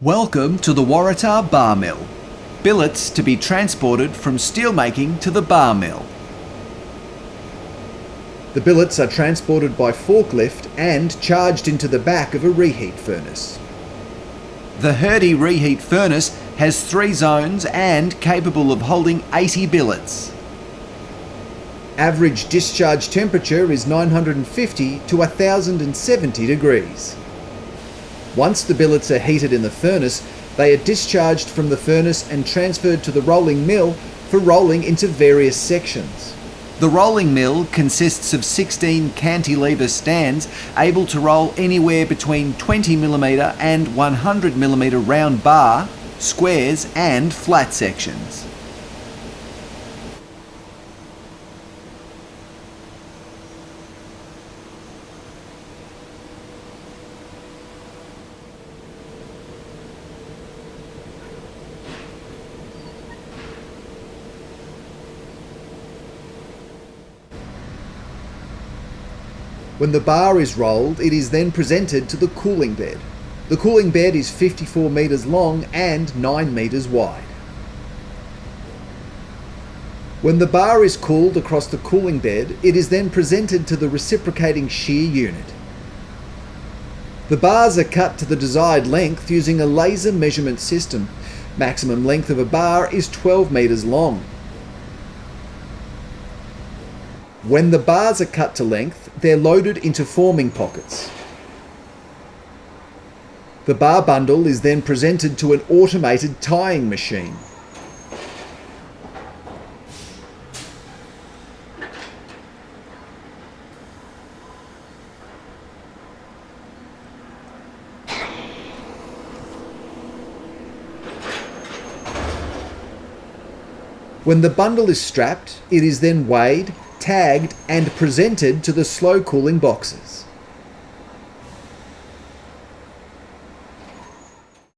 Welcome to the Waratah bar mill. Billets to be transported from steelmaking to the bar mill. The billets are transported by forklift and charged into the back of a reheat furnace. The Hertie reheat furnace has 3 zones and capable of holding 80 billets. Average discharge temperature is 950 to 1070 degrees. Once the billets are heated in the furnace, they are discharged from the furnace and transferred to the rolling mill for rolling into various sections. The rolling mill consists of 16 cantilever stands able to roll anywhere between 20mm and 100mm round bar, squares and flat sections. When the bar is rolled, it is then presented to the cooling bed. The cooling bed is 54 metres long and 9 metres wide. When the bar is cooled across the cooling bed, it is then presented to the reciprocating shear unit. The bars are cut to the desired length using a laser measurement system. Maximum length of a bar is 12 metres long. When the bars are cut to length, they're loaded into forming pockets. The bar bundle is then presented to an automated tying machine. When the bundle is strapped, it is then weighed, tagged and presented to the slow cooling boxes.